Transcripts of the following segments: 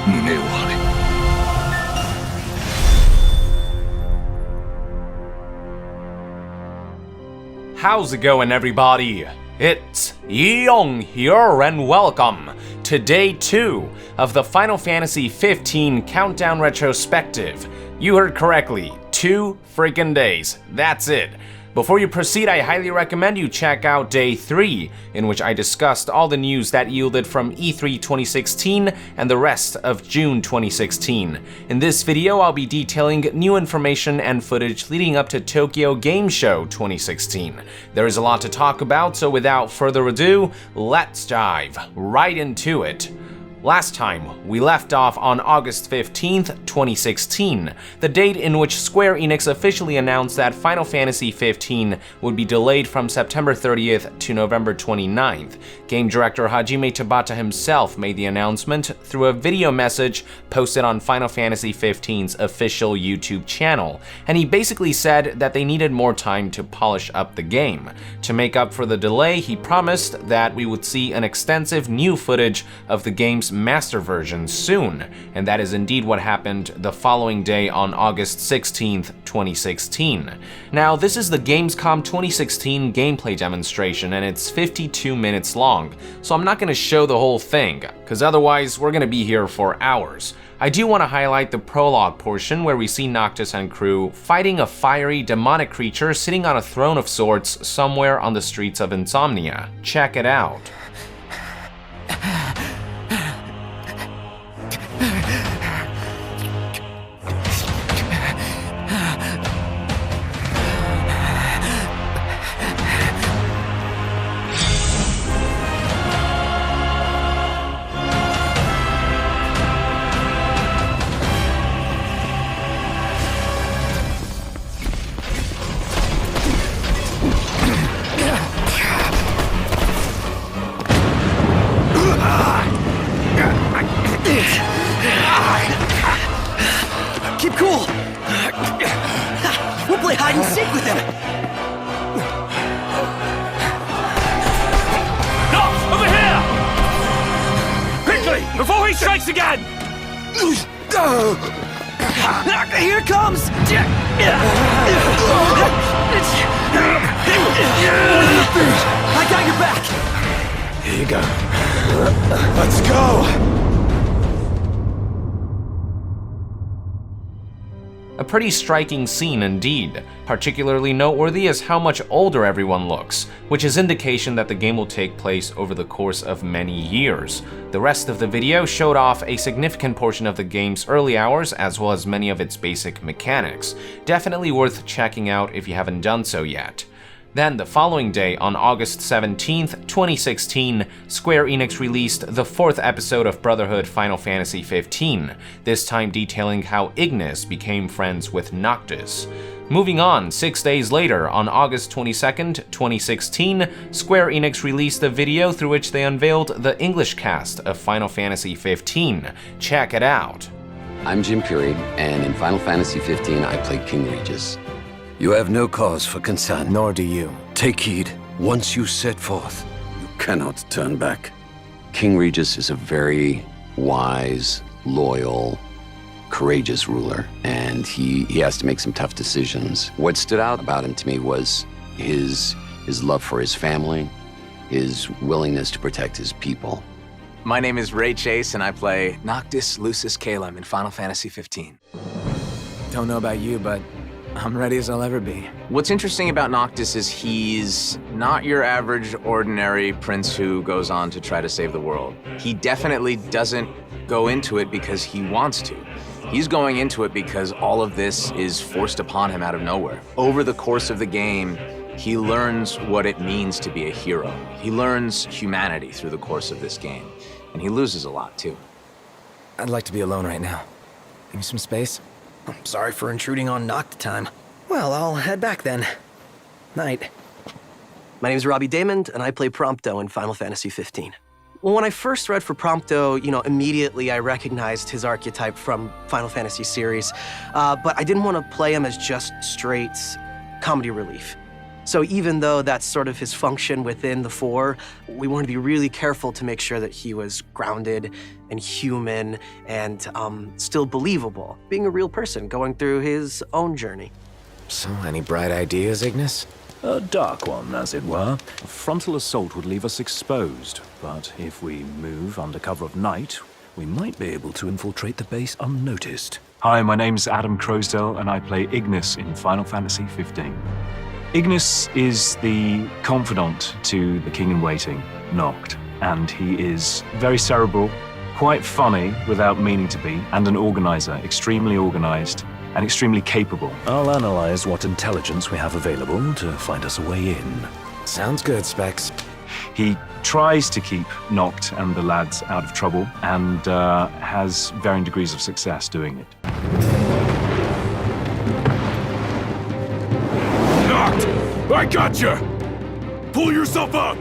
胸を張れ。 How's it going, everybody? It's Yeong here, and welcome to Day 2 of the Final Fantasy XV Countdown Retrospective. You heard correctly, 2 freaking days. That's it. Before you proceed, I highly recommend you check out Day 3, in which I discussed all the news that yielded from E3 2016 and the rest of June 2016. In this video, I'll be detailing new information and footage leading up to Tokyo Game Show 2016. There is a lot to talk about, so without further ado, let's dive right into it. Last time, we left off on August 15th, 2016, the date in which Square Enix officially announced that Final Fantasy XV would be delayed from September 30th to November 29th. Game director Hajime Tabata himself made the announcement through a video message posted on Final Fantasy XV's official YouTube channel, and he basically said that they needed more time to polish up the game. To make up for the delay, he promised that we would see an extensive new footage of the game's master version soon, and that is indeed what happened the following day on August 16th, 2016. Now, this is the Gamescom 2016 gameplay demonstration, and it's 52 minutes long, so I'm not going to show the whole thing, because otherwise we're going to be here for hours. I do want to highlight the prologue portion where we see Noctis and crew fighting a fiery, demonic creature sitting on a throne of sorts somewhere on the streets of Insomnia. Check it out. Keep cool! We'll play hide and seek with him! Nox, over here! Quickly, before he strikes again! Here it comes! I got your back! Here you go. Let's go! A pretty striking scene indeed. Particularly noteworthy is how much older everyone looks, which is indication that the game will take place over the course of many years. The rest of the video showed off a significant portion of the game's early hours as well as many of its basic mechanics. Definitely worth checking out if you haven't done so yet. Then, the following day, on August 17th, 2016, Square Enix released the 4th episode of Brotherhood Final Fantasy XV, this time detailing how Ignis became friends with Noctis. Moving on, 6 days later, on August 22nd, 2016, Square Enix released a video through which they unveiled the English cast of Final Fantasy XV. Check it out. I'm Jim Puri, and in Final Fantasy XV, I played King Regis. You have no cause for concern, nor do you. Take heed. Once you set forth, you cannot turn back. King Regis is a very wise, loyal, courageous ruler, and he has to make some tough decisions. What stood out about him to me was his love for his family, his willingness to protect his people. My name is Ray Chase, and I play Noctis Lucis Calum in Final Fantasy XV. Don't know about you, but I'm ready as I'll ever be. What's interesting about Noctis is he's not your average, ordinary prince who goes on to try to save the world. He definitely doesn't go into it because he wants to. He's going into it because all of this is forced upon him out of nowhere. Over the course of the game, he learns what it means to be a hero. He learns humanity through the course of this game, and he loses a lot too. I'd like to be alone right now. Give me some space. I'm sorry for intruding on Noct time. Well, I'll head back then. Night. My name is Robbie Damon, and I play Prompto in Final Fantasy XV. Well, when I first read for Prompto, immediately I recognized his archetype from Final Fantasy series, but I didn't want to play him as just straight comedy relief. So even though that's sort of his function within the four, we wanted to be really careful to make sure that he was grounded and human and still believable, being a real person going through his own journey. So, any bright ideas, Ignis? A dark one, as it were. A frontal assault would leave us exposed, but if we move under cover of night, we might be able to infiltrate the base unnoticed. Hi, my name's Adam Crosdale, and I play Ignis in Final Fantasy 15. Ignis is the confidant to the king-in-waiting, Noct, and he is very cerebral, quite funny without meaning to be, and an organizer, extremely organized, and extremely capable. I'll analyze what intelligence we have available to find us a way in. Sounds good, Specs. He tries to keep Noct and the lads out of trouble, and has varying degrees of success doing it. I gotcha! Pull yourself up!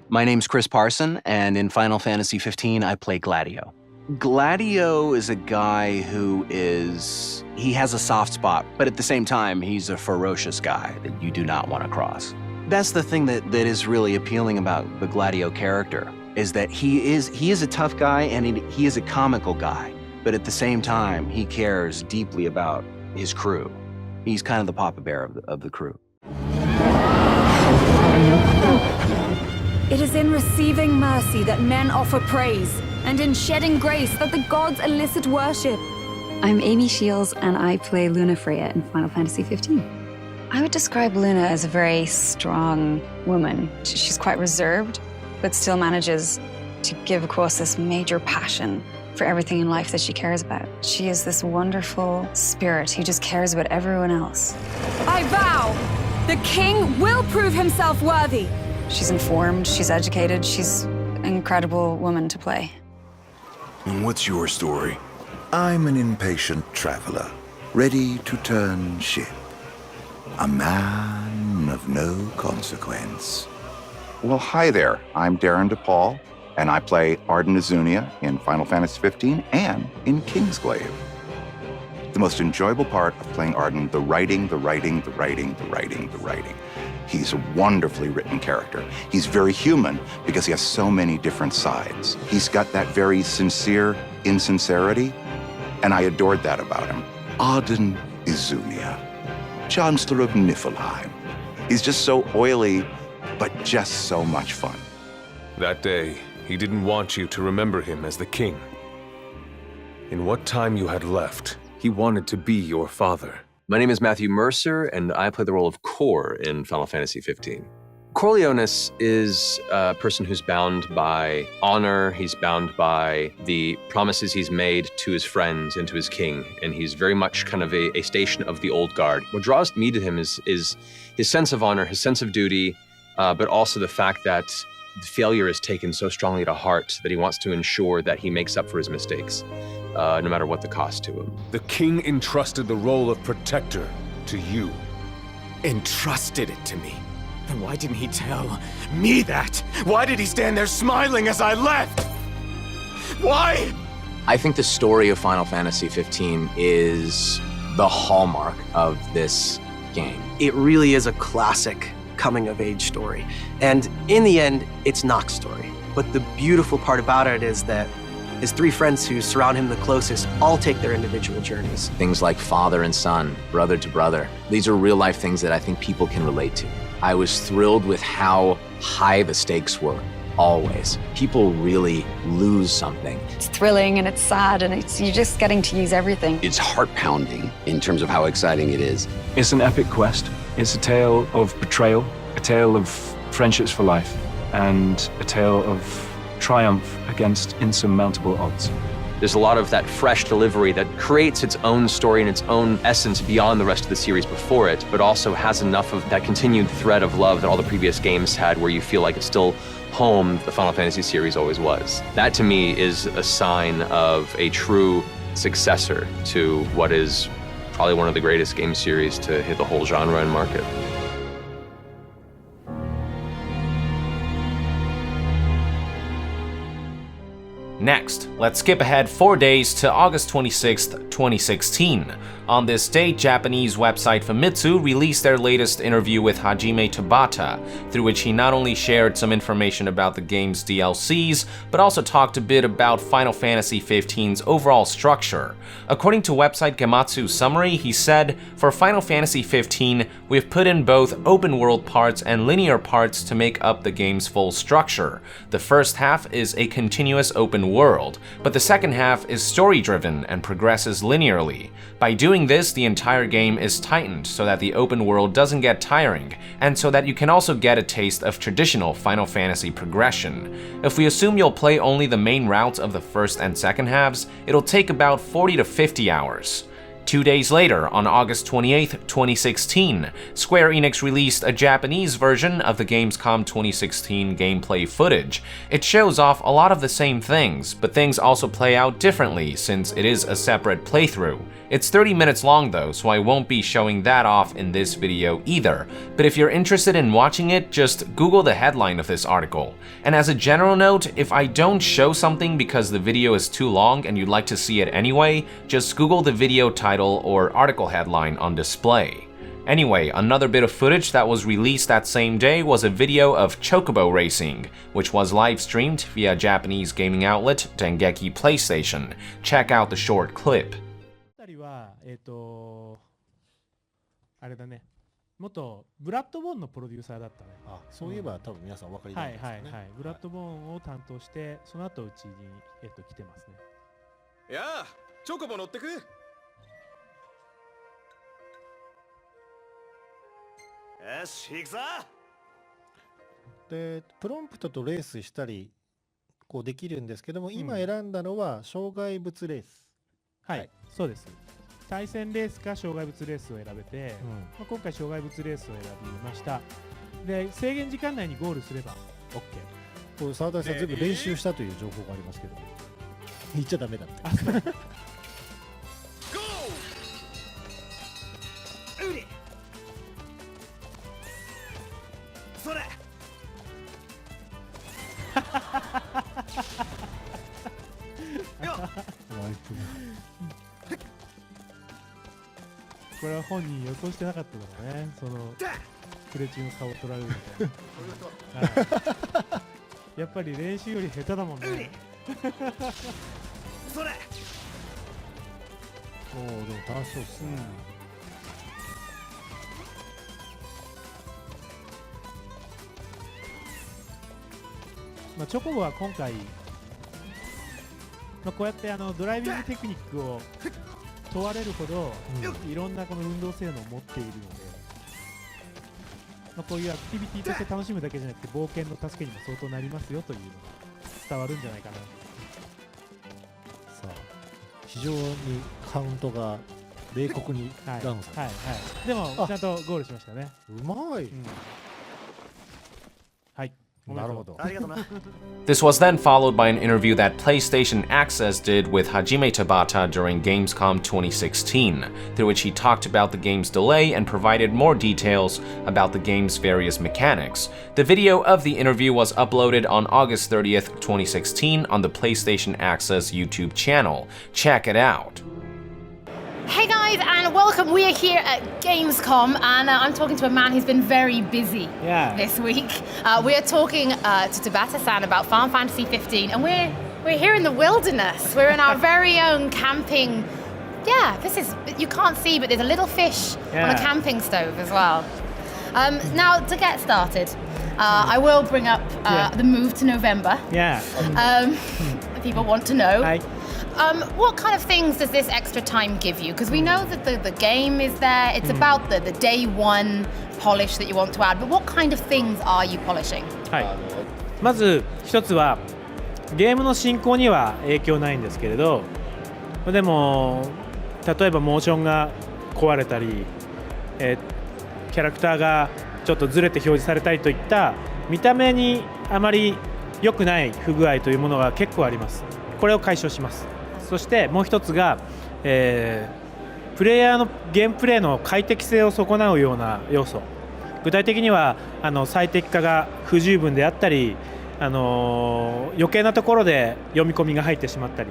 My name's Chris Parson, and in Final Fantasy 15, I play Gladio. Gladio is a guy who he has a soft spot, but at the same time, he's a ferocious guy that you do not want to cross. That's the thing that is really appealing about the Gladio character, is that he is a tough guy and he is a comical guy, but at the same time, he cares deeply about his crew. He's kind of the Papa Bear of the crew. It is in receiving mercy that men offer praise, and in shedding grace that the gods elicit worship. I'm Amy Shields, and I play Luna Freya in Final Fantasy 15. I would describe Luna as a very strong woman. She's quite reserved, but still manages to give across this major passion for everything in life that she cares about. She is this wonderful spirit who just cares about everyone else. I vow, the king will prove himself worthy. She's informed, she's educated, she's an incredible woman to play. And what's your story? I'm an impatient traveler, ready to turn ship. A man of no consequence. Well, hi there. I'm Darren DePaul, and I play Arden Azunia in Final Fantasy 15 and in Kingsglaive. The most enjoyable part of playing Arden, the writing. He's a wonderfully written character. He's very human because he has so many different sides. He's got that very sincere insincerity, and I adored that about him. Arden Azunia, Chancellor of Niflheim. He's just so oily, but just so much fun. That day, he didn't want you to remember him as the king. In what time you had left, he wanted to be your father. My name is Matthew Mercer, and I play the role of Cor in Final Fantasy 15. Corleones is a person who's bound by honor, he's bound by the promises he's made to his friends and to his king, and he's very much kind of a station of the old guard. What draws me to him is his sense of honor, his sense of duty, but also the fact that failure is taken so strongly to heart that he wants to ensure that he makes up for his mistakes, no matter what the cost to him. The king entrusted the role of protector to you. Entrusted it to me? Then why didn't he tell me that? Why did he stand there smiling as I left? Why? I think the story of Final Fantasy 15 is the hallmark of this game. It really is a classic coming-of-age story. And in the end, it's Noct's story. But the beautiful part about it is that his three friends who surround him the closest all take their individual journeys. Things like father and son, brother to brother. These are real-life things that I think people can relate to. I was thrilled with how high the stakes were, always. People really lose something. It's thrilling and it's sad and you're just getting to use everything. It's heart-pounding in terms of how exciting it is. It's an epic quest. It's a tale of betrayal, a tale of friendships for life, and a tale of triumph against insurmountable odds. There's a lot of that fresh delivery that creates its own story and its own essence beyond the rest of the series before it, but also has enough of that continued thread of love that all the previous games had, where you feel like it's still home the Final Fantasy series always was. That to me is a sign of a true successor to what is probably one of the greatest game series to hit the whole genre and market. Next, let's skip ahead 4 days to August 26th, 2016. On this date, Japanese website Famitsu released their latest interview with Hajime Tabata, through which he not only shared some information about the game's DLCs, but also talked a bit about Final Fantasy XV's overall structure. According to website Gematsu's summary, he said, "For Final Fantasy XV, we've put in both open-world parts and linear parts to make up the game's full structure. The first half is a continuous open world, but the second half is story-driven and progresses linearly. By doing this, the entire game is tightened so that the open world doesn't get tiring, and so that you can also get a taste of traditional Final Fantasy progression. If we assume you'll play only the main routes of the first and second halves, it'll take about 40 to 50 hours. 2 days later, on August 28th, 2016, Square Enix released a Japanese version of the Gamescom 2016 gameplay footage. It shows off a lot of the same things, but things also play out differently since it is a separate playthrough. It's 30 minutes long though, so I won't be showing that off in this video either, but if you're interested in watching it, just Google the headline of this article. And as a general note, if I don't show something because the video is too long and you'd like to see it anyway, just Google the video title or article headline on display. Anyway, another bit of footage that was released that same day was a video of chocobo racing, which was live streamed via Japanese gaming outlet Dengeki PlayStation. Check out the short clip. あれだね、元ブラッドボーンのプロデューサーだったね。あ、そういえば多分皆さんお分かりになりますよね。はいはいはい。ブラッドボーンを担当して、その後うちに来てますね。いやあ、チョコボ乗ってく。よし、行くぞ。で、プロンプトとレースしたりこうできるんですけども、今選んだのは障害物レース。はい、そうです。対戦レースか障害物レースを選べて、まあ、今回障害物レースを選びました。で、制限時間内にゴールすれば OK。これ沢田さん全部練習したという情報がありますけど、言っちゃダメだって。それ。これは本人予想してなかっただろうね。そのプレ中の顔を取られるみたいな。やっぱり練習より下手だもんね。それ。おお、でも楽しそうですね。まあチョコボは今回、まあこうやってドライビングテクニックを問われるほど、いろんなこの運動性能を持っているので、まあ、こういうアクティビティとして楽しむだけじゃなくて冒険の助けにも相当なりますよというのが伝わるんじゃないかな。さあ、非常にカウントが冷酷にダウンされて、はいはい、でもちゃんとゴールしましたね。うまい、はい。This was then followed by an interview that PlayStation Access did with Hajime Tabata during Gamescom 2016, through which he talked about the game's delay and provided more details about the game's various mechanics. The video of the interview was uploaded on August 30th, 2016 on the PlayStation Access YouTube channel. Check it out. Hey guys, and welcome. We are here at Gamescom, and I'm talking to a man who's been very busy this week. We are talking to Tabata-san about Final Fantasy 15, and we're here in the wilderness. We're in our very own camping. Yeah, this is, you can't see, but there's a little fish on a camping stove as well. Now, to get started, I will bring up the move to November. People want to know. What kind of things does this extra time give you? Because we know that the game is there. It's about the day one polish that you want to add. But what kind of things are you polishing? はい。まず一つはゲームの進行には影響ないんですけれど、でも例えばモーションが壊れたり、キャラクターがちょっとずれて表示されたりといった見た目にあまり良くない不具合というものが結構あります。これを解消します。そしてもう一つが、プレイヤーのゲームプレイの快適性を損なうような要素、具体的には最適化が不十分であったり、余計なところで読み込みが入ってしまったり、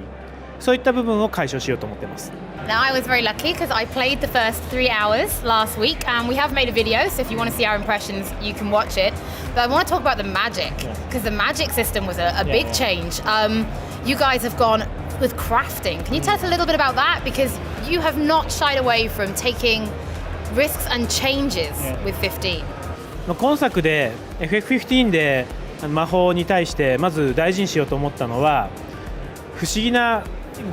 そういった部分を解消しようと思ってます。Now, I was very lucky because I played the first 3 hours last week, and we have made a video, so if you want to see our impressions, you can watch it. But I want to talk about the magic, because the magic system was a big change. You guys have gone with crafting. Can you tell us a little bit about that? Because you have not shied away from taking risks and changes with 15. 今作で FF15 で魔法に対してまず大事にしようと思ったのは、不思議な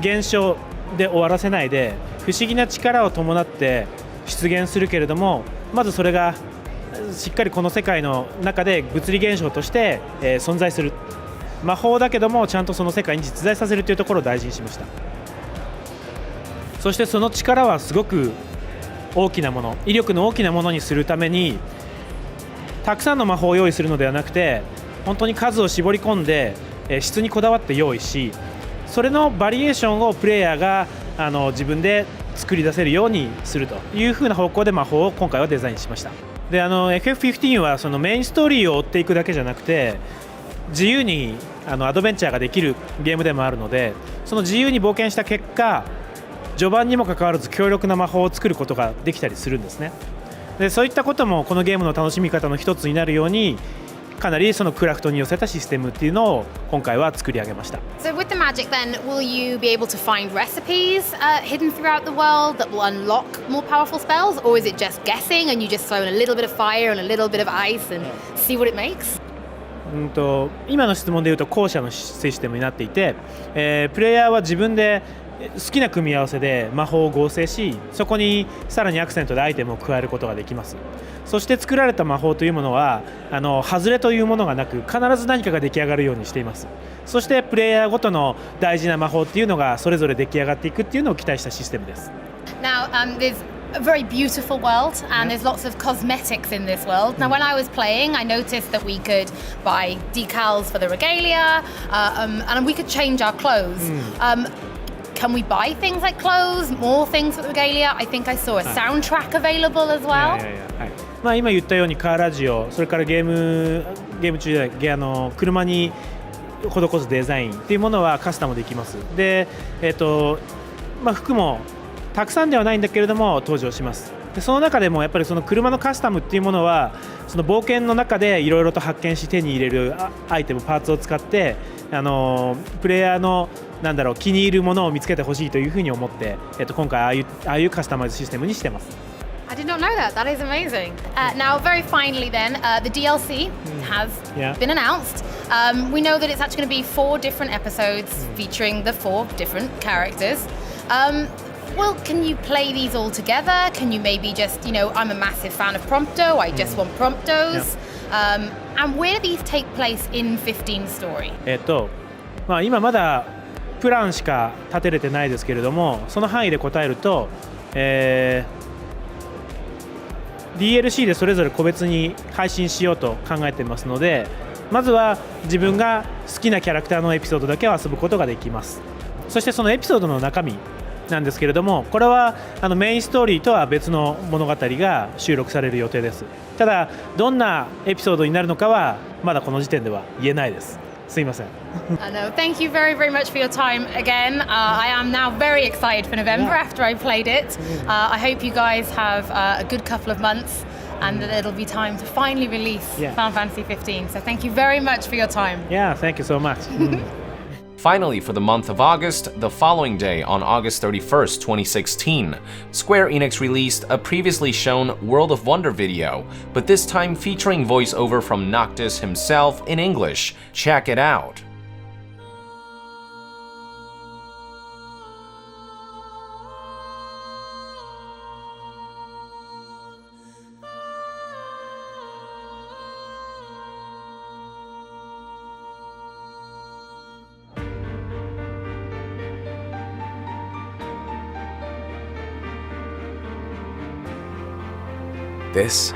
現象で終わらせないで、不思議な力を伴って出現するけれども、まずそれがしっかりこの世界の中で物理現象として、存在する。魔法だけどもちゃんとその世界に実在させるというところを大事にしました。そしてその力はすごく大きなもの、威力の大きなものにするために、たくさんの魔法を用意するのではなくて、本当に数を絞り込んで、質にこだわって用意し、それのバリエーションをプレイヤーが自分で作り出せるようにするというふうな方向で魔法を今回はデザインしました。でFF15 はそのメインストーリーを追っていくだけじゃなくて、自由にアドベンチャーができるゲームでもあるので、その自由に冒険した結果、序盤にもかかわらず強力な魔法を作ることができたりするんですね。でそういったこともこのゲームの楽しみ方の一つになるように、かなりそのクラフトに寄せたシステムっていうのを今回は作り上げました。So with the magic then, will you be able to find recipes hidden throughout the world that will unlock more powerful spells, or is it just guessing and you just throw in a little bit of fire and a little bit of ice and see what it makes? 今の質問でいうと後者のシステムになっていて、プレイヤーは自分で好きな組み合わせで魔法を合成し、そこにさらにアクセントでアイテムを加えることができます。そして作られた魔法というものは外れというものがなく、必ず何かが出来上がるようにしています。そしてプレイヤーごとの大事な魔法っていうのがそれぞれ出来上がっていくっていうのを期待したシステムです。Now, there's a very beautiful world, and there's lots of cosmetics in this world. Now, when I was playing, I noticed that we could buy decals for the regalia, and we could change our clothes. Can we buy things like clothes, more things for the regalia? I think I saw a soundtrack available as well. 今言ったようにカーラジオ、それからゲーム中で車に施すデザインっていうものはカスタムできます。で、服もたくさんではないんだけれども登場します。でその中でもやっぱりその車のカスタムっていうものは、その冒険の中でいろいろと発見し手に入れるアイテム、パーツを使ってプレイヤーの気に入るものを見つけてほしいというふうに思って、今回ああいうカスタマイズシステムにしてます。I did not know that. That is amazing. Now, very finally then, the DLC has been announced. We know that it's actually going to be 4 different episodes featuring the 4 different characters. Well, can you play these all together? Can you maybe just, I'm a massive fan of Prompto, I just want Promptos. And where do these take place in 15 story? 今まだプランしか立てれてないですけれども、その範囲で答えると、DLC でそれぞれ個別に配信しようと考えていますので、まずは自分が好きなキャラクターのエピソードだけを遊ぶことができます。そしてそのエピソードの中身なんですけれども、これはメインストーリーとは別の物語が収録される予定です。ただどんなエピソードになるのかはまだこの時点では言えないです。すいません。Thank you very, very much for your time again. I am now very excited for November after I played it. I hope you guys have a good couple of months and that it'll be time to finally release Final Fantasy 15. So thank you very much for your time. Yeah, thank you so much. Finally, for the month of August, the following day, on August 31st, 2016, Square Enix released a previously shown World of Wonder video, but this time featuring voiceover from Noctis himself in English. Check it out. This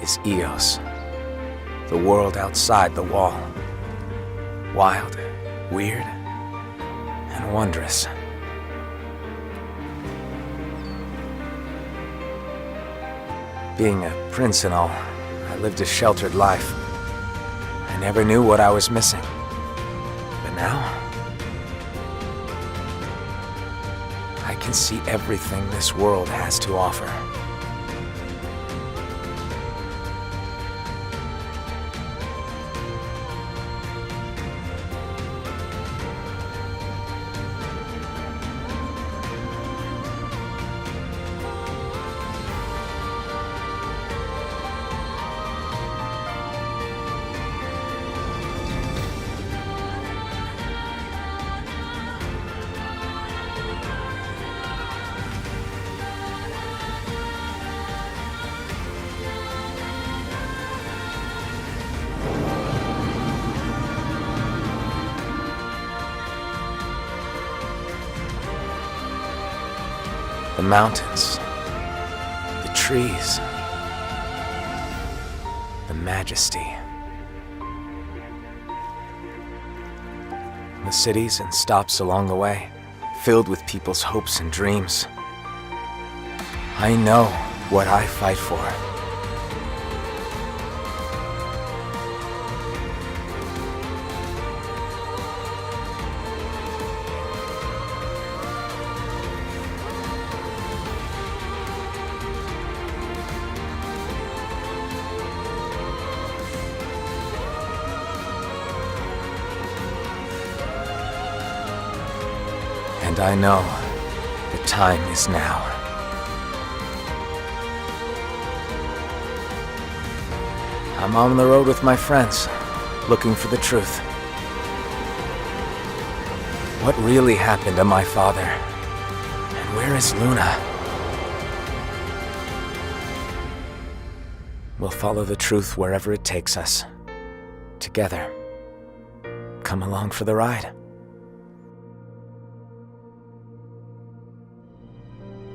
is Eos, the world outside the wall. Wild, weird, and wondrous. Being a prince and all, I lived a sheltered life. I I never knew what I was missing. But now, I can see everything this world has to offer. The mountains, the trees, the majesty. The cities and stops along the way, filled with people's hopes and dreams. I know what I fight for. And I know the time is now. I'm on the road with my friends, looking for the truth. What really happened to my father? And where is Luna? We'll follow the truth wherever it takes us. Together. Come along for the ride.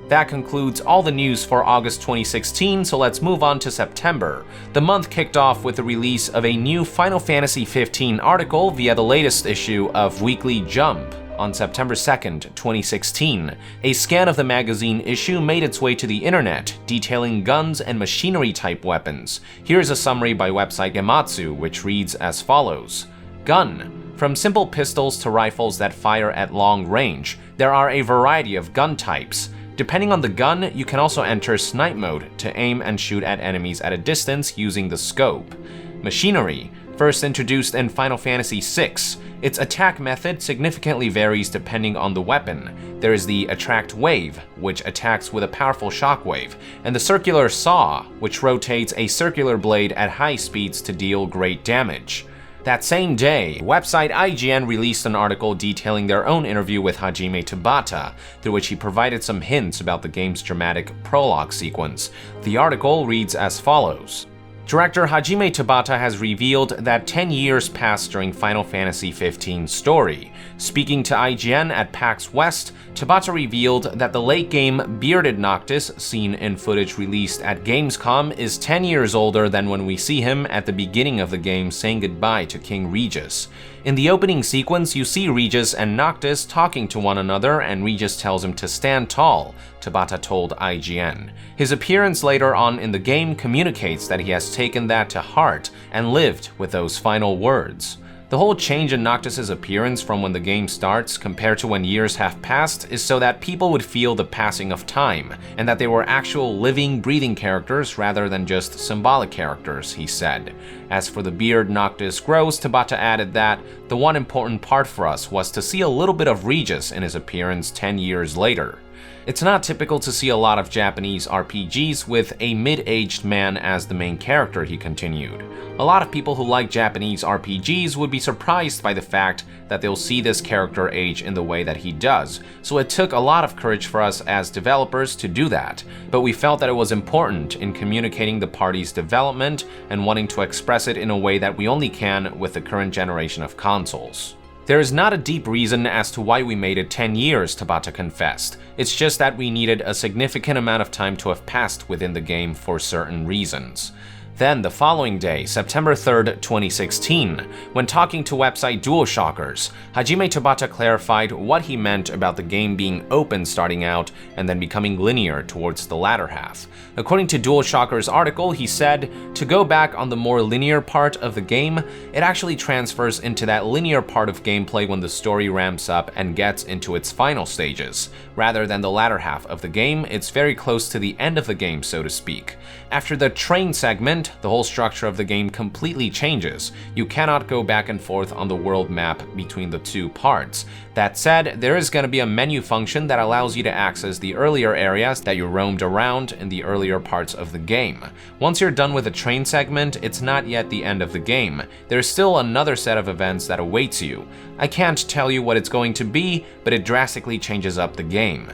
That concludes all the news for August 2016, so let's move on to September. The month kicked off with the release of a new Final Fantasy 15 article via the latest issue of Weekly Jump. On September 2nd, 2016, a scan of the magazine issue made its way to the internet, detailing guns and machinery-type weapons. Here's a summary by website Gematsu, which reads as follows. Gun. From simple pistols to rifles that fire at long range, there are a variety of gun types. Depending on the gun, you can also enter snipe mode to aim and shoot at enemies at a distance using the scope. Machinery, first introduced in Final Fantasy VI. Its attack method significantly varies depending on the weapon. There is the Attract Wave, which attacks with a powerful shockwave, and the Circular Saw, which rotates a circular blade at high speeds to deal great damage. That same day, website IGN released an article detailing their own interview with Hajime Tabata, through which he provided some hints about the game's dramatic prologue sequence. The article reads as follows. Director Hajime Tabata has revealed that 10 years passed during Final Fantasy XV's story. Speaking to IGN at PAX West, Tabata revealed that the late-game bearded Noctis seen in footage released at Gamescom is 10 years older than when we see him at the beginning of the game saying goodbye to King Regis. In the opening sequence, you see Regis and Noctis talking to one another, and Regis tells him to stand tall, Tabata told IGN. His appearance later on in the game communicates that he has taken that to heart and lived with those final words. The whole change in Noctis' appearance from when the game starts compared to when years have passed is so that people would feel the passing of time, and that they were actual living, breathing characters rather than just symbolic characters, he said. As for the beard Noctis grows, Tabata added that the one important part for us was to see a little bit of Regis in his appearance 10 years later. It's not typical to see a lot of Japanese RPGs with a mid-aged man as the main character, he continued. A lot of people who like Japanese RPGs would be surprised by the fact that they'll see this character age in the way that he does, so it took a lot of courage for us as developers to do that, but we felt that it was important in communicating the party's development and wanting to express it in a way that we only can with the current generation of consoles. There is not a deep reason as to why we made it 10 years, Tabata confessed. It's just that we needed a significant amount of time to have passed within the game for certain reasons. Then the following day, September 3rd, 2016, when talking to website DualShockers, Hajime Tabata clarified what he meant about the game being open starting out and then becoming linear towards the latter half. According to DualShockers' article, he said, to go back on the more linear part of the game, it actually transfers into that linear part of gameplay when the story ramps up and gets into its final stages. Rather than the latter half of the game, it's very close to the end of the game, so to speak. After the train segment, the whole structure of the game completely changes. You cannot go back and forth on the world map between the two parts. That said, there is going to be a menu function that allows you to access the earlier areas that you roamed around in the earlier parts of the game. Once you're done with the train segment, it's not yet the end of the game. There's still another set of events that awaits you. I can't tell you what it's going to be, but it drastically changes up the game.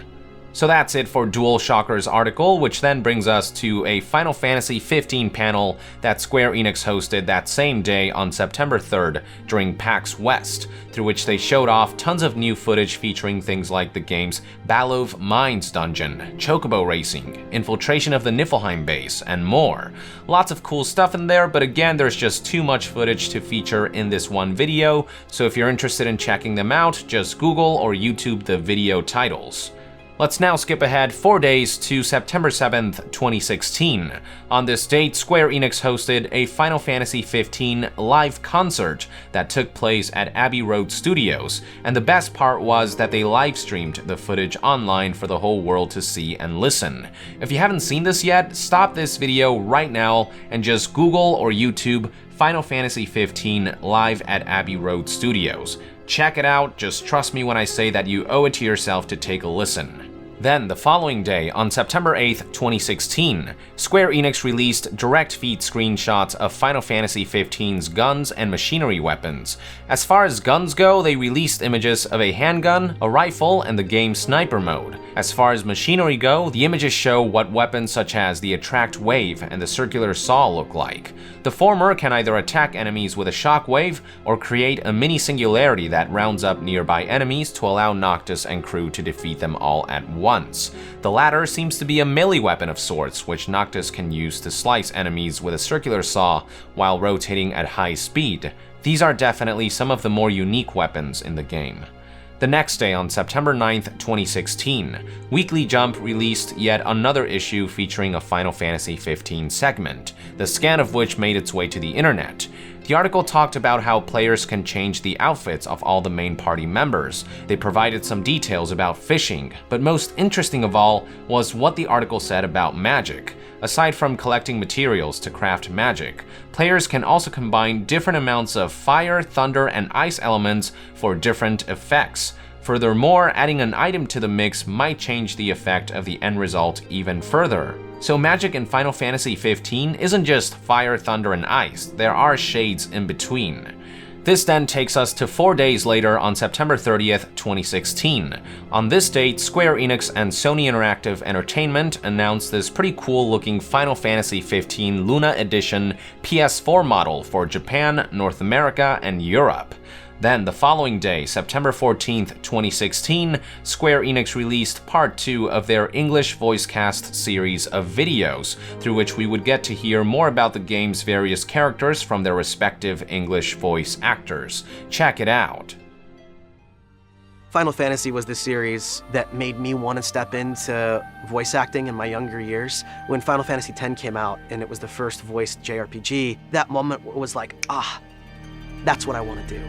So that's it for DualShockers' article, which then brings us to a Final Fantasy 15 panel that Square Enix hosted that same day on September 3rd during PAX West, through which they showed off tons of new footage featuring things like the game's Balov Mines dungeon, chocobo racing, infiltration of the Niflheim base, and more. Lots of cool stuff in there, but again, there's just too much footage to feature in this one video, so if you're interested in checking them out, just Google or YouTube the video titles. Let's now skip ahead 4 days to September 7th, 2016. On this date, Square Enix hosted a Final Fantasy 15 live concert that took place at Abbey Road Studios, and the best part was that they live streamed the footage online for the whole world to see and listen. If you haven't seen this yet, stop this video right now and just Google or YouTube Final Fantasy 15 live at Abbey Road Studios. Check it out, just trust me when I say that you owe it to yourself to take a listen. Then, the following day, on September 8th, 2016, Square Enix released direct feed screenshots of Final Fantasy XV's guns and machinery weapons. As far as guns go, they released images of a handgun, a rifle, and the game's sniper mode. As far as machinery go, the images show what weapons such as the Attract Wave and the Circular Saw look like. The former can either attack enemies with a shockwave or create a mini singularity that rounds up nearby enemies to allow Noctis and crew to defeat them all at once. The latter seems to be a melee weapon of sorts, which Noctis can use to slice enemies with a circular saw while rotating at high speed. These are definitely some of the more unique weapons in the game. The next day, on September 9th, 2016, Weekly Jump released yet another issue featuring a Final Fantasy XV segment, the scan of which made its way to the internet. The article talked about how players can change the outfits of all the main party members. They provided some details about fishing, but most interesting of all was what the article said about magic. Aside from collecting materials to craft magic, players can also combine different amounts of fire, thunder, and ice elements for different effects. Furthermore, adding an item to the mix might change the effect of the end result even further. So magic in Final Fantasy XV isn't just fire, thunder, and ice, there are shades in between. This then takes us to 4 days later on September 30th, 2016. On this date, Square Enix and Sony Interactive Entertainment announced this pretty cool looking Final Fantasy XV Luna Edition PS4 model for Japan, North America, and Europe. Then, the following day, September 14th, 2016, Square Enix released part 2 of their English voice cast series of videos, through which we would get to hear more about the game's various characters from their respective English voice actors. Check it out. Final Fantasy was the series that made me want to step into voice acting in my younger years. When Final Fantasy X came out and it was the first voiced JRPG, that moment was like, that's what I want to do.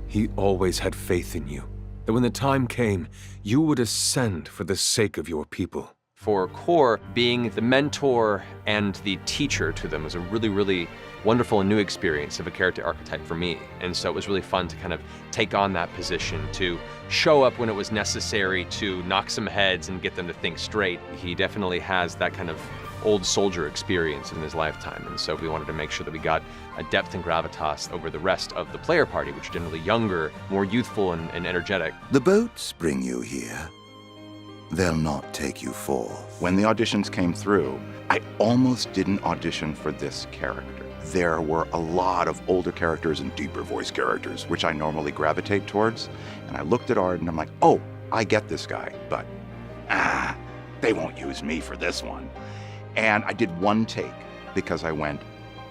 He always had faith in you, that when the time came, you would ascend for the sake of your people. For Core, being the mentor and the teacher to them was a really, really wonderful and new experience of a character archetype for me. And so it was really fun to kind of take on that position, to show up when it was necessary to knock some heads and get them to think straight. He definitely has that kind of old soldier experience in his lifetime, and so we wanted to make sure that we got a depth and gravitas over the rest of the player party, which are generally younger, more youthful and energetic. The boats bring you here. They'll not take you forth. When the auditions came through, I almost didn't audition for this character. There were a lot of older characters and deeper voice characters, which I normally gravitate towards, and I looked at art and I'm like, oh, I get this guy, but they won't use me for this one. And I did one take because I went,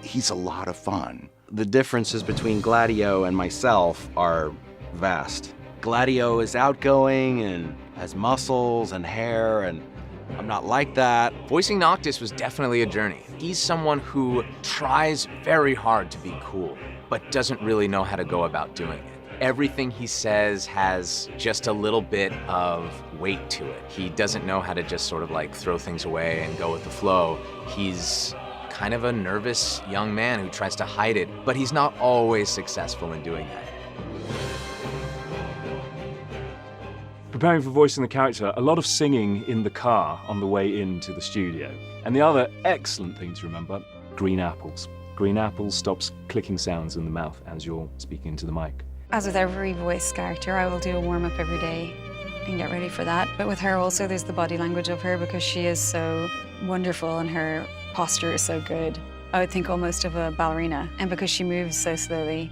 he's a lot of fun. The differences between Gladio and myself are vast. Gladio is outgoing and has muscles and hair, and I'm not like that. Voicing Noctis was definitely a journey. He's someone who tries very hard to be cool, but doesn't really know how to go about doing it. Everything he says has just a little bit of weight to it. He doesn't know how to just sort of like throw things away and go with the flow. He's kind of a nervous young man who tries to hide it, but he's not always successful in doing that. Preparing for voicing the character, a lot of singing in the car on the way into the studio. And the other excellent thing to remember, green apples. Green apples stops clicking sounds in the mouth as you're speaking into the mic. As with every voice character, I will do a warm-up every day and get ready for that. But with her also, there's the body language of her because she is so wonderful and her posture is so good. I would think almost of a ballerina. And because she moves so slowly,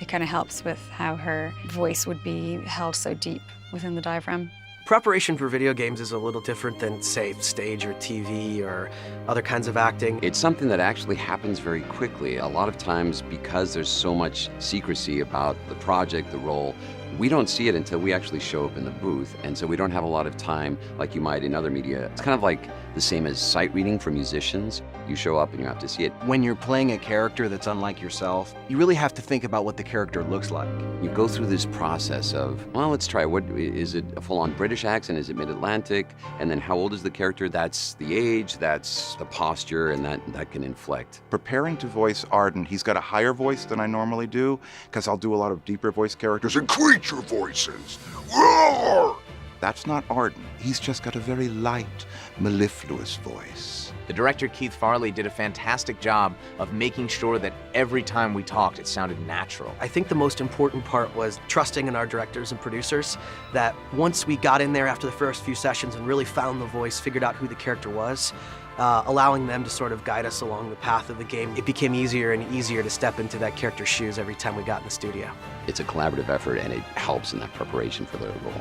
it kind of helps with how her voice would be held so deep within the diaphragm. Preparation for video games is a little different than, say, stage or TV or other kinds of acting. It's something that actually happens very quickly. A lot of times, because there's so much secrecy about the project, the role, we don't see it until we actually show up in the booth. And so we don't have a lot of time like you might in other media. It's kind of like the same as sight reading for musicians. You show up and you have to see it. When you're playing a character that's unlike yourself, you really have to think about what the character looks like. You go through this process of, well, let's try, what is it, a full-on British accent? Is it mid-Atlantic? And then how old is the character? That's the age, that's the posture, and that can inflect. Preparing to voice Arden, he's got a higher voice than I normally do, because I'll do a lot of deeper voice characters and creature voices. Roar! That's not Arden. He's just got a very light, mellifluous voice. The director, Keith Farley, did a fantastic job of making sure that every time we talked, it sounded natural. I think the most important part was trusting in our directors and producers, that once we got in there after the first few sessions and really found the voice, figured out who the character was, allowing them to sort of guide us along the path of the game, it became easier and easier to step into that character's shoes every time we got in the studio. It's a collaborative effort, and it helps in that preparation for the role.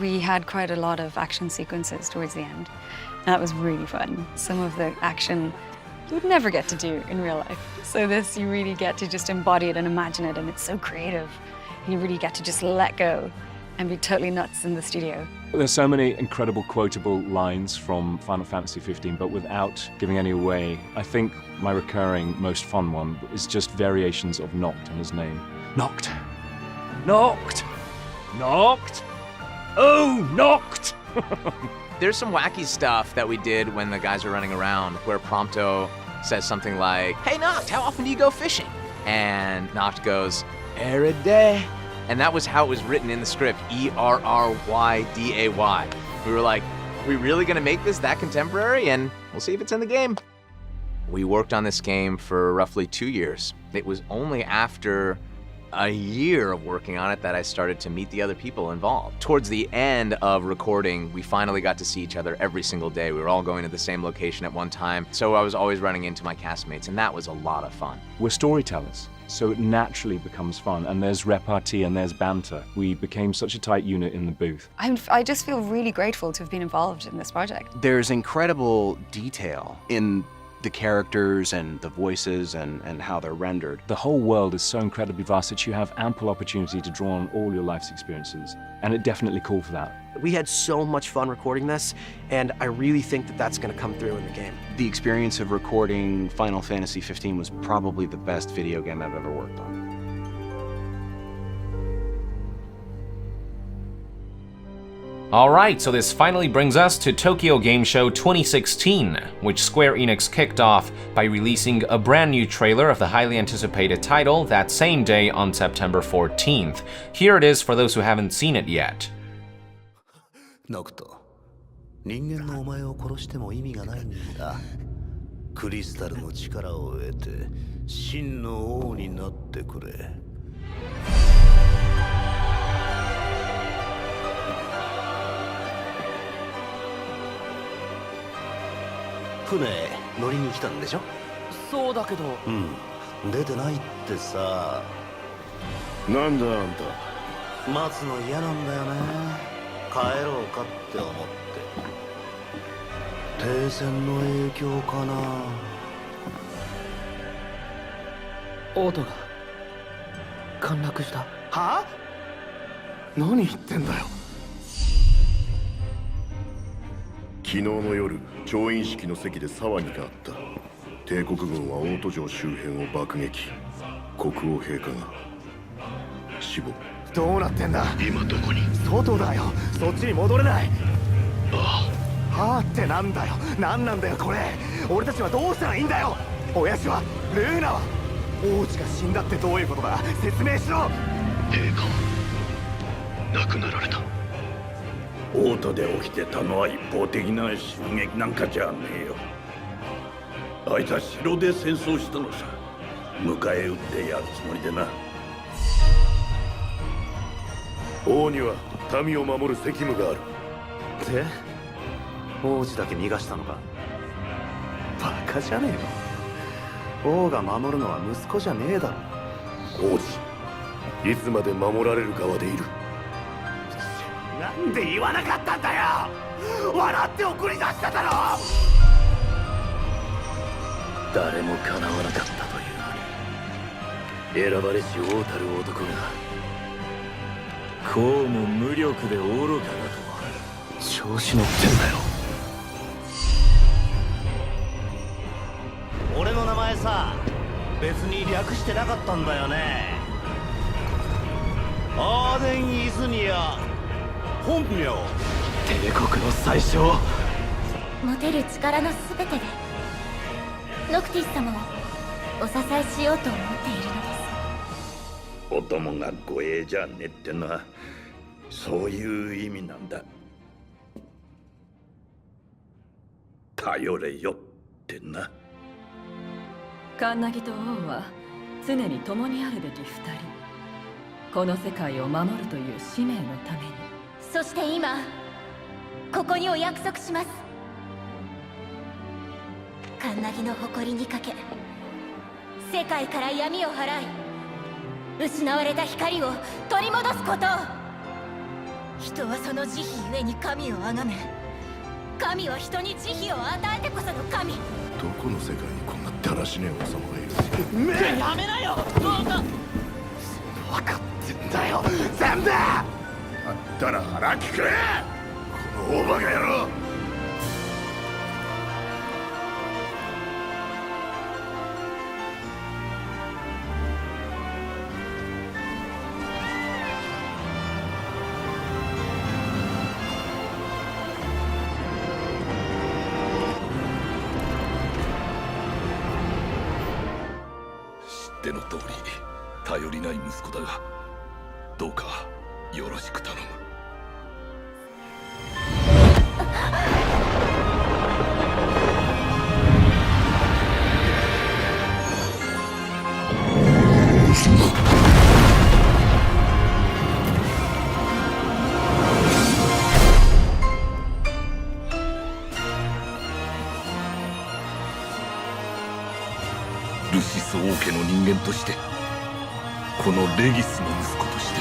We had quite a lot of action sequences towards the end. That was really fun. Some of the action you would never get to do in real life. So this, you really get to just embody it and imagine it, and it's so creative. You really get to just let go and be totally nuts in the studio. There's so many incredible quotable lines from Final Fantasy 15, but without giving any away, I think my recurring, most fun one is just variations of Noct and his name. Noct! Noct! Noct! Oh, Noct! There's some wacky stuff that we did when the guys are running around where Prompto says something like, "Hey Noct, how often do you go fishing?" And Noct goes, "Every day." And that was how it was written in the script, E-R-R-Y-D-A-Y. We were like, are we really gonna make this that contemporary? And we'll see if it's in the game. We worked on this game for roughly 2 years. It was only after a year of working on it that I started to meet the other people involved. Towards the end of recording, we finally got to see each other every single day. We were all going to the same location at one time, so I was always running into my castmates, and that was a lot of fun. We're storytellers, so it naturally becomes fun, and there's repartee and there's banter. We became such a tight unit in the booth. I just feel really grateful to have been involved in this project. There's incredible detail in the characters and the voices and how they're rendered. The whole world is so incredibly vast that you have ample opportunity to draw on all your life's experiences, and it definitely called for that. We had so much fun recording this, and I really think that that's going to come through in the game. The experience of recording Final Fantasy 15 was probably the best video game I've ever worked on. Alright, so this finally brings us to Tokyo Game Show 2016, which Square Enix kicked off by releasing a brand new trailer of the highly anticipated title that same day on September 14th. Here it is for those who haven't seen it yet. ノクト、人間のお前を殺しても意味がないんだ。クリスタルの力を得て真の王になってくれ。船乗りに来たんでしょ？そうだけど。出てないってさ。なんだあんた。待つの嫌なんだよね。帰ろうかって思って。停戦の影響かな。オートが陥落した。はあ？何言ってんだよ。昨日の夜、調印式の席で騒ぎがあった。帝国軍は大都城周辺を爆撃。国王陛下が死亡。どうなってんだ？今どこに？外だよ。そっちに戻れない。ああ。はあってなんだよ。なんなんだよこれ。俺たちはどうしたらいいんだよ。親父は、ルーナは。王子が死んだってどういうことだ。説明しろ。陛下亡くなられた。王都で起きてたのは一方的な襲撃なんかじゃねえよ。あいつは城で戦争したのさ。迎え撃ってやるつもりでな。王には民を守る責務がある。で、王子だけ逃がしたのか。バカじゃねえの。王が守るのは息子じゃねえだろ。王子、いつまで守られる側でいる。なんで言わなかったんだよ。笑って送り出しただろ。誰も叶わなかったというのに、選ばれし王たる男がこうも無力で愚かだと調子乗ってんだよ。俺の名前さ、別に略してなかったんだよね。アーデン・イズニア。本名帝国の最小。持てる力のすべてでノクティス様をお支えしようと思っているのです。お供が護衛じゃねえってのはそういう意味なんだ。頼れよってな。カンナギと王は常に共にあるべき二人。この世界を守るという使命のために。そして今ここにお約束します。カンナギの誇りにかけ、世界から闇を払い、失われた光を取り戻すことを。人はその慈悲ゆえに神を崇め、神は人に慈悲を与えてこその神。どこの世界にこんなだらしねえ王様がいる。やめなよ。分かってんだよ全部。あったら腹利くれ、この大バカ野郎。知っての通り頼りない息子だが、どうかよろしく頼む。ルシス王家の人間として、このレギスの息子として、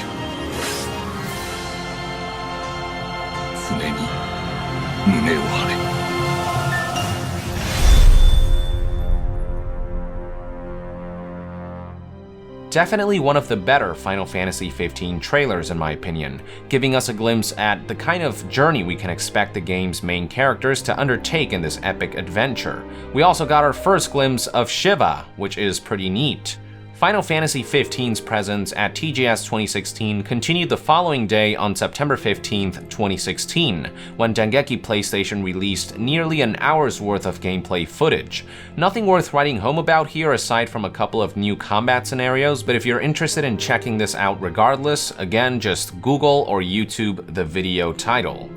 常に胸を張れ。Definitely one of the better Final Fantasy XV trailers in my opinion, giving us a glimpse at the kind of journey we can expect the game's main characters to undertake in this epic adventure. We also got our first glimpse of Shiva, which is pretty neat. Final Fantasy XV's presence at TGS 2016 continued the following day on September 15th, 2016, when Dengeki PlayStation released nearly an hour's worth of gameplay footage. Nothing worth writing home about here aside from a couple of new combat scenarios, but if you're interested in checking this out regardless, again, just Google or YouTube the video title.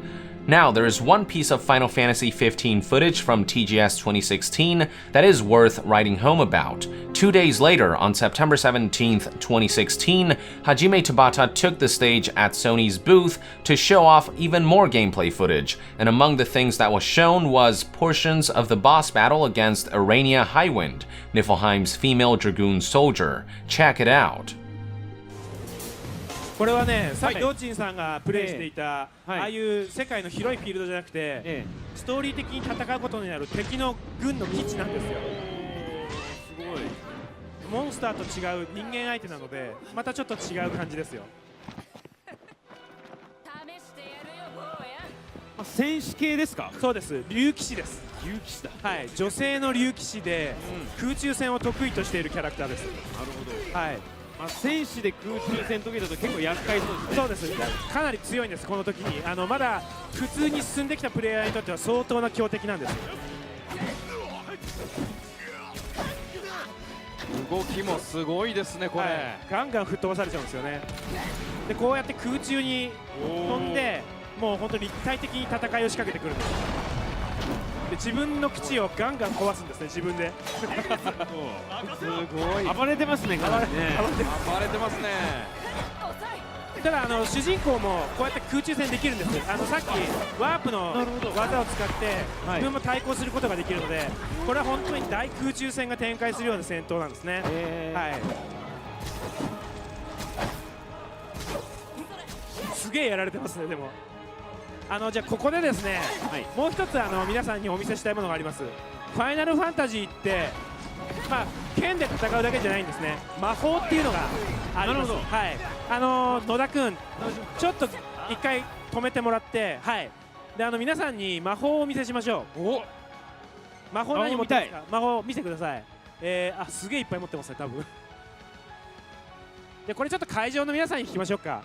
Now, there is one piece of Final Fantasy XV footage from TGS 2016 that is worth writing home about. 2 days later, on September 17th, 2016, Hajime Tabata took the stage at Sony's booth to show off even more gameplay footage, and among the things that was shown was portions of the boss battle against Arania Highwind, Niflheim's female dragoon soldier. Check it out. これはね、さっきドーチンさんがプレイしていた、ああいう世界の広いフィールドじゃなくて、ストーリー的に戦うことになる敵の軍の基地なんですよ。すごい。モンスターと違う人間相手なので、またちょっと違う感じですよ。戦士系ですか？そうです。竜騎士です。竜騎士だ。はい。女性の竜騎士で、空中戦を得意としているキャラクターです。なるほど。はい。戦士で空中戦得意だと結構厄介そうですね。そうです。かなり強いんです、この時に。まだ普通に進んできたプレイヤーにとっては相当な強敵なんです。動きもすごいですね、これ。ガンガン吹っ飛ばされちゃうんですよね。でこうやって空中に飛んで、もう本当に立体的に戦いを仕掛けてくるんです。で自分の基地をガンガン壊すんですね、自分で。すごい暴れてますね、かなりね。暴れてますね。ただ主人公もこうやって空中戦できるんです。さっきワープの技を使って自分も対抗することができるので、これは本当に大空中戦が展開するような戦闘なんですね。はい。すげえやられてますね。でもじゃあここでですね、もう一つ皆さんにお見せしたいものがあります。ファイナルファンタジーって剣で戦うだけじゃないんですね。魔法っていうのがあります。はい。野田君、ちょっと一回止めてもらって、はい。で皆さんに魔法をお見せしましょう。魔法何持ってますか？魔法見せてください。すげえいっぱい持ってますね、多分。でこれちょっと会場の皆さんに聞きましょうか。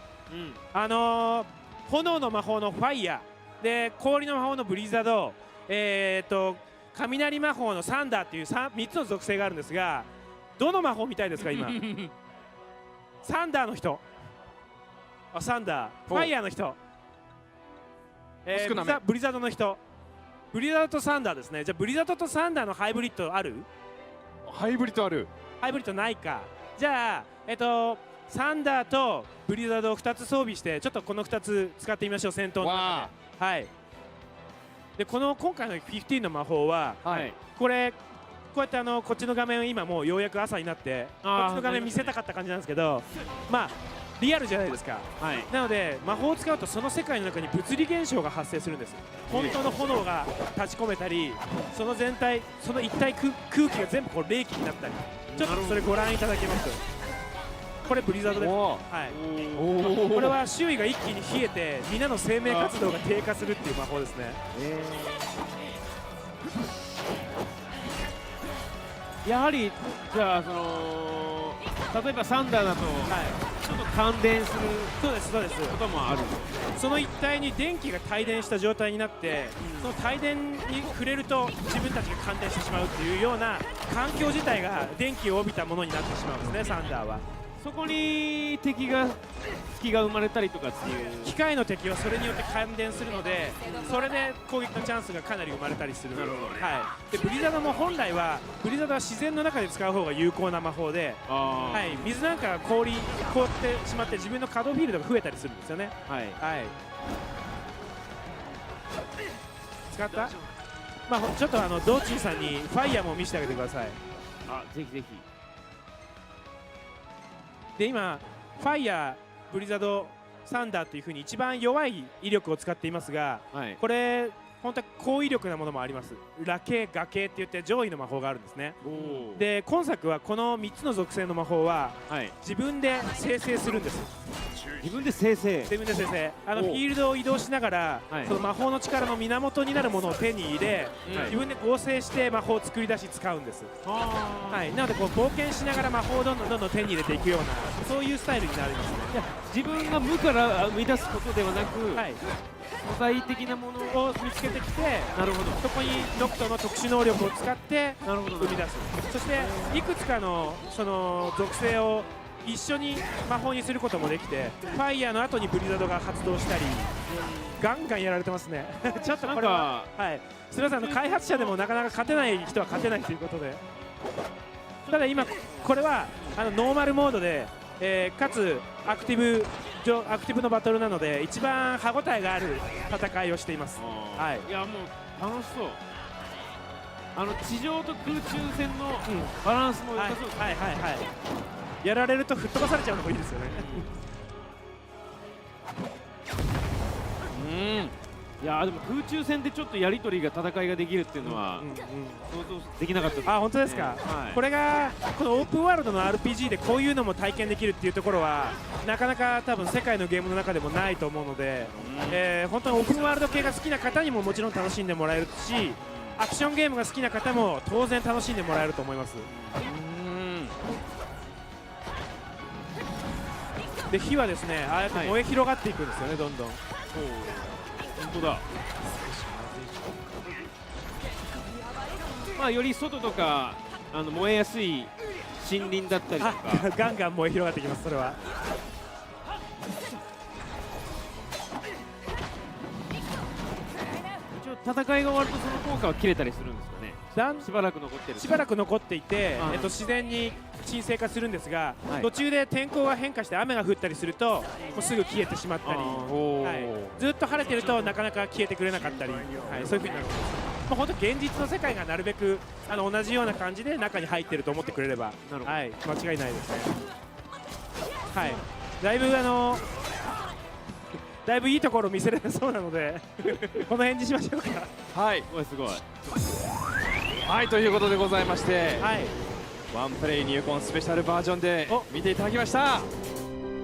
炎の魔法のファイヤーで、氷の魔法のブリザード、雷魔法のサンダーっていう 3つの属性があるんですが、どの魔法みたいですか今？サンダーの人。サンダー。ファイヤーの人。ブリザードの人。ブリザードとサンダーですね。じゃあブリザードとサンダーのハイブリッドある？ハイブリッドある。ハイブリッドないか。じゃあサンダーとブリザードを2つ装備して、ちょっとこの2つ使ってみましょう、戦闘の中で。はい。で今回の15の魔法は、これこうやってこっちの画面、今もうようやく朝になってこっちの画面見せたかった感じなんですけど、リアルじゃないですか。なので魔法を使うとその世界の中に物理現象が発生するんです。本当の炎が立ち込めたり、その全体、その一体空気が全部こう冷気になったり、ちょっとそれご覧いただけます。これブリザードです。はい。これは周囲が一気に冷えて、皆の生命活動が低下するっていう魔法ですね。やはりじゃあ例えばサンダーだと、ちょっと感電することもある。その一帯に電気が帯電した状態になって、その帯電に触れると自分たちが感電してしまうっていうような環境自体が電気を帯びたものになってしまうんですね、サンダーは。そこに隙が生まれたりとかっていう。機械の敵はそれによって感電するので、それで攻撃のチャンスがかなり生まれたりする。はい。でブリザードも本来は自然の中で使う方が有効な魔法で、水なんかが凍ってしまって自分の稼働フィールドが増えたりするんですよね。使った？ちょっとドーチンさんにファイヤーも見せてあげてください。ぜひぜひ。で今ファイヤー、ブリザード、サンダーというふうに一番弱い威力を使っていますが、これ本当は高威力なものもあります。裸系、画系って言って上位の魔法があるんですね。で今作はこの3つの属性の魔法は、自分で生成するんです。自分で生成。フィールドを移動しながら、その魔法の力の源になるものを手に入れ、自分で合成して魔法を作り出し使うんです。なので冒険しながら魔法をどんどん手に入れていくような、そういうスタイルになりますね。自分が無から生み出すことではなく、素材的なものを見つけてきて、そこにノクトの特殊能力を使って生み出す。そしていくつかのその属性を一緒に魔法にすることもできて、ファイヤーの後にブリザードが発動したり、ガンガンやられてますね。ちょっとこれはすみません、開発者でもなかなか勝てない人は勝てないということで、ただ今これはノーマルモードで、かつアクティブのバトルなので一番歯応えがある戦いをしています。いやもう楽しそう。地上と空中戦のバランスも良さそうですね。やられると吹っ飛ばされちゃうのもいいですよね。いやでも空中戦でちょっとやり取りが戦いができるっていうのは想像できなかったです、ね。あ、本当ですか。はい、これがこのオープンワールドの RPG でこういうのも体験できるっていうところはなかなか多分世界のゲームの中でもないと思うので、本当にオープンワールド系が好きな方にももちろん楽しんでもらえるし、アクションゲームが好きな方も当然楽しんでもらえると思います。で火はですね、ああやって燃え広がっていくんですよね、どんどん。本当だ。まあより外とか燃えやすい森林だったりとかガンガン燃え広がってきます。それは一応戦いが終わるとその効果は切れたりするんですかね。しばらく残ってる。しばらく残っていて、自然に沈静化するんですが、途中で天候が変化して雨が降ったりするともうすぐ消えてしまったり、ずっと晴れてるとなかなか消えてくれなかったり、そういうふうになるんです。本当現実の世界がなるべく同じような感じで中に入ってると思ってくれれば、間違いないですね。だいぶだいぶいいところを見せれそうなのでこの辺にしましょうか。はい、すごい。はい、ということでございまして、ワンプレイ入魂スペシャルバージョンで見ていただきました。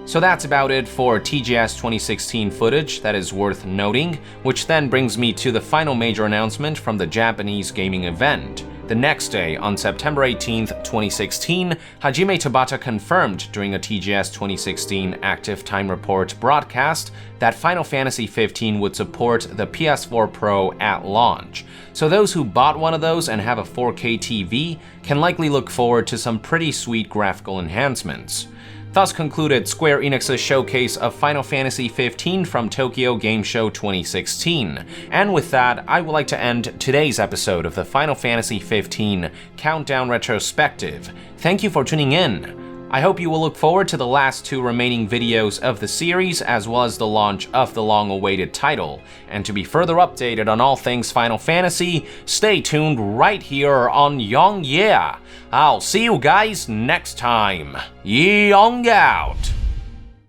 So that's about it for TGS 2016 footage that is worth noting, which then brings me to the final major announcement from the Japanese gaming event. The next day, on September 18th, 2016, Hajime Tabata confirmed during a TGS 2016 Active Time Report broadcast that Final Fantasy XV would support the PS4 Pro at launch. So those who bought one of those and have a 4K TV can likely look forward to some pretty sweet graphical enhancements. Thus concluded Square Enix's showcase of Final Fantasy XV from Tokyo Game Show 2016. And with that, I would like to end today's episode of the Final Fantasy XV Countdown Retrospective. Thank you for tuning in. I hope you will look forward to the last 2 remaining videos of the series as well as the launch of the long-awaited title. And to be further updated on all things Final Fantasy, stay tuned right here on Young Yeah. I'll see you guys next time. Young out!